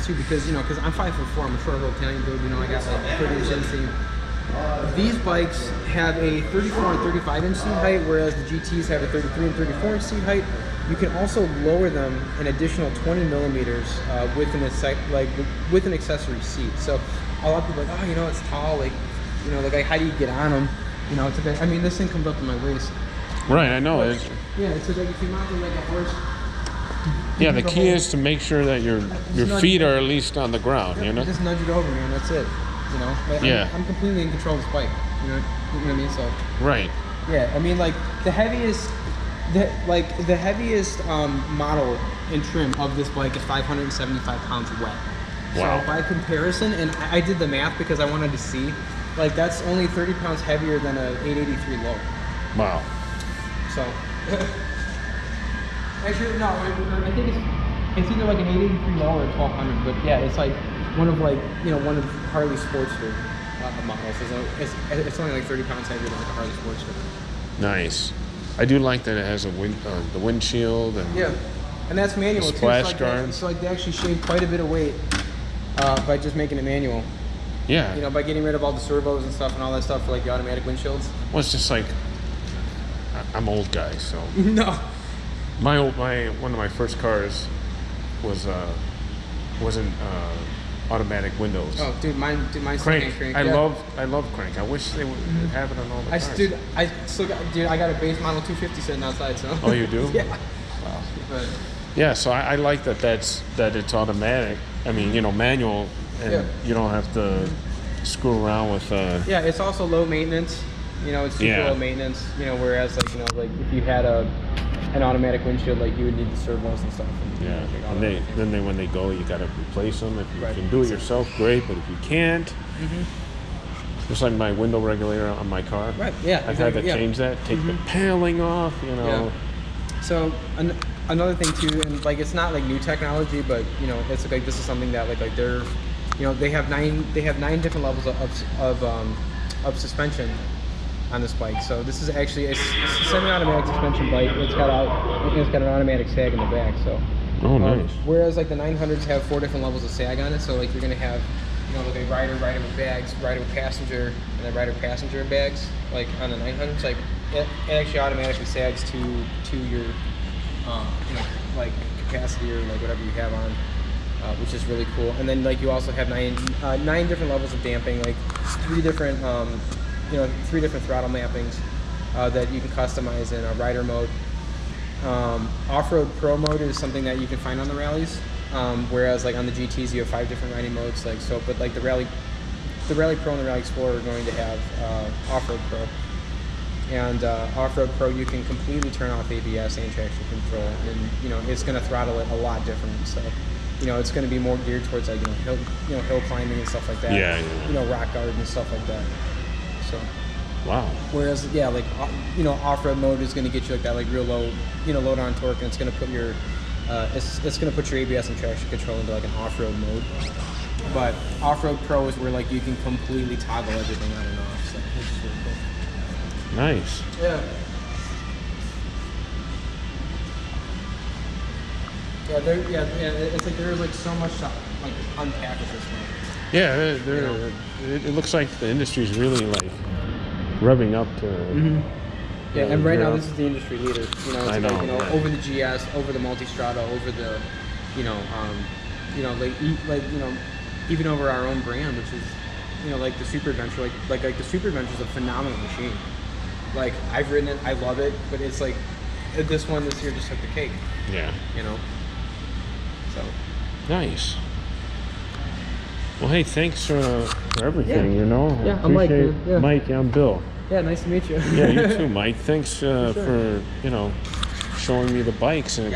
too, because because I'm 5'4", I'm a short little Italian dude. I got like 30-inch inseam. These bikes have a 34 and 35-inch seat height, whereas the GTs have a 33 and 34-inch seat height. You can also lower them an additional 20 millimeters with an accessory seat. So a lot of people are like, oh, it's tall, like how do you get on them? It's okay. I mean, this thing comes up to my waist. Right, I know. Yeah, it's like if you mount it like a horse. Yeah, the key is to make sure that your feet are at least on the ground. Just nudge it over, man. That's it. Yeah. I'm completely in control of this bike. You know what I mean? So. Right. Yeah, I mean, like the heaviest model and trim of this bike is 575 pounds wet. Wow. So by comparison, and I did the math because I wanted to see, like that's only 30 pounds heavier than a 883 low. Wow. So. Actually, no, I think it's either like an 883 low or a 1200, but yeah, it's like one of Harley Sportster models. It's only like 30 pounds heavier than like a Harley Sportster. Nice. I do like that it has the windshield and and that's manual too. Splash guard. So like they actually shaved quite a bit of weight by just making it manual. Yeah. By getting rid of all the servos and stuff and all that stuff for like the automatic windshields. Well, it's just like I'm old guy, so no. One of my first cars wasn't automatic windows. Oh, dude, mine's crank. crank. I love crank. I wish they would have it on all the cars. I got a base model 250 sitting outside. So. Oh, you do? Yeah. Wow. But, yeah, so I like that it's automatic. I mean, manual, and you don't have to screw around with. Yeah, it's also low maintenance. It's super low maintenance. Whereas like if you had an automatic windshield, like you would need the servos and stuff. And when they go, you got to replace them. If you can do it yourself, great. But if you can't, just like my window regulator on my car, right? Yeah, I've had to change that, take the paneling off. Yeah. So another thing too, and like it's not like new technology, but it's like this is something that like they're, they have nine different levels of suspension on this bike. So this is actually a semi-automatic suspension bike. It's got an automatic sag in the back. So. Oh, nice. Whereas like the 900s have 4 different levels of sag on it. So like you're gonna have, like a rider with bags, rider with passenger, and then rider passenger bags. Like on the 900s, like it actually automatically sags to your, like capacity or like whatever you have on. Which is really cool. And then like you also have nine different levels of damping, like 3 different throttle mappings that you can customize in a rider mode. Off-road pro mode is something that you can find on the rallies, whereas like on the GTs you have 5 different riding modes. But like the rally pro and the Rally Explorer are going to have off-road pro. And off-road pro, you can completely turn off ABS and traction control, and it's going to throttle it a lot different. So it's going to be more geared towards like hill climbing and stuff like that. Yeah. Rock garden and stuff like that. So. Wow. Whereas off-road mode is going to get you like that like real low low down torque, and it's going to put your it's going to put your ABS and traction control into like an off-road mode. But off-road pro is where like you can completely toggle everything on and off. So it's just really cool. Nice. Yeah. It's like there's like so much to like unpack with this one. Yeah, it looks like the industry's really like revving up to. Yeah, and right now this is the industry leader. It's I know, like, over the GS, over the Multistrada, over the, even over our own brand, which is, like the Super Adventure. Like the Super Adventure is a phenomenal machine. Like I've ridden it, I love it, but it's like this year just took the cake. Yeah. So. Nice. Well, hey, thanks for everything. Yeah, I'm Mike. Yeah. Mike, I'm Bill. Yeah, nice to meet you. Yeah, you too, Mike. Thanks for showing me the bikes and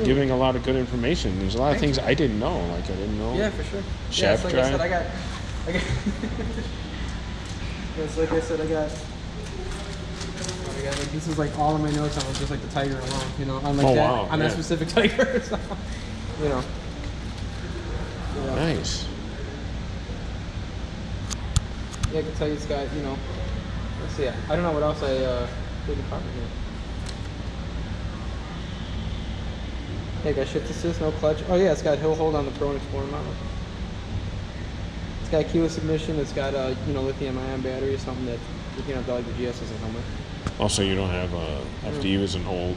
giving a lot of good information. There's a lot of things I didn't know. Like I didn't know. Yeah, for sure. Shaft like drive. I got. It's like I said, I got. Like this is like all of my notes on just like the Tiger alone. On like that specific Tiger. So, Yeah. Nice. Yeah, I can tell you it's got, let's see, I don't know what else I did in cover here. Yeah, got shift assist, no clutch. Oh yeah, it's got hill hold on the Pro and Explorer model. It's got keyless ignition. It's got lithium-ion battery, something that you can have like the GS as a helmet. Also, you don't have to use an old.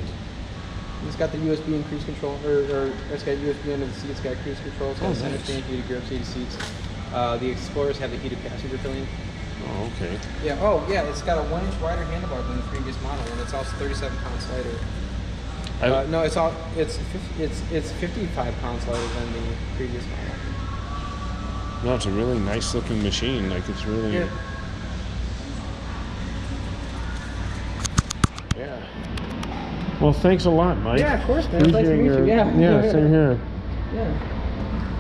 It's got the USB and cruise control, or it's got USB under the seat. It's got cruise control. It's got center stand, heated grips, heated seats. The Explorers have the heated passenger filling. Oh, okay. Yeah. Oh, yeah. It's got a 1-inch wider handlebar than the previous model, and it's also 37 pounds lighter. No, it's 55 pounds lighter than the previous model. No, it's a really nice looking machine. Like it's really. Yeah. Yeah. Well, thanks a lot, Mike. Yeah, of course, man. Nice to meet you. Yeah. Yeah, same here. Yeah.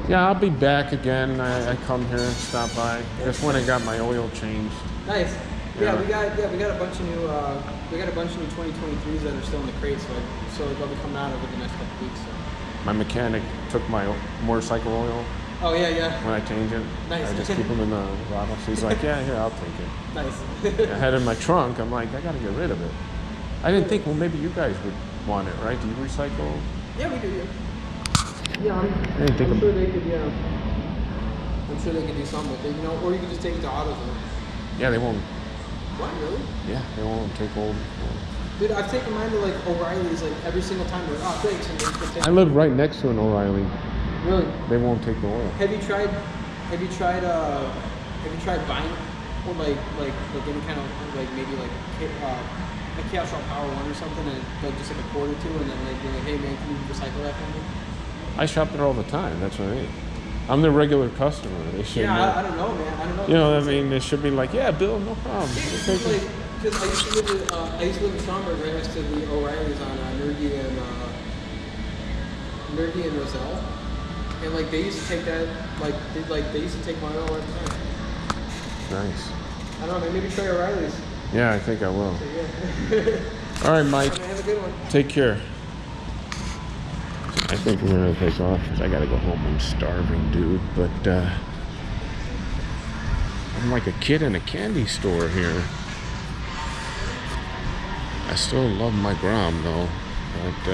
Yeah, I'll be back again. I come here, stop by. Just when I got my oil changed. Nice. Yeah, we got a bunch of new 2023s that are still in the crates, so they'll be coming out over the next couple weeks. So. My mechanic took my motorcycle oil. Oh yeah. When I change it, nice. I just keep them in the bottle. So he's like, yeah, here, I'll take it. Nice. I had it in my trunk. I'm like, I gotta get rid of it. I didn't think, well, maybe you guys would want it, right? Do you recycle? Yeah, we do. Yeah. Yeah, I'm sure they could. Yeah. I'm sure they could do something with it, or you could just take it to AutoZone. Yeah, they won't. What, really? Yeah, they won't take old. Dude, I've taken mine to like O'Reilly's like every single time. They're like, oh, thanks. And I live right next to an O'Reilly. Really? They won't take the oil. Have you tried buying or like any kind of like maybe like a Castrol Power One or something, and like just like a quart or two, and then like being like, hey man, can you recycle that for me? I shop there all the time. That's what I mean. I'm their regular customer. They should. Yeah, I don't know, man. I don't know. You know what I mean? They should be like, yeah, Bill, no problem. Yeah, like, because I used to live in Schaumburg, right next to the O'Reillys on Nerdy and Roselle, and like they used to take that, they used to take my oil all the time. Nice. I don't know, maybe try O'Reilly's. Yeah, I think I will. So, yeah. All right, Mike. Have a good one. Take care. I think we're gonna take off because I gotta go home. I'm starving, dude. But I'm like a kid in a candy store here. I still love my Grom though, but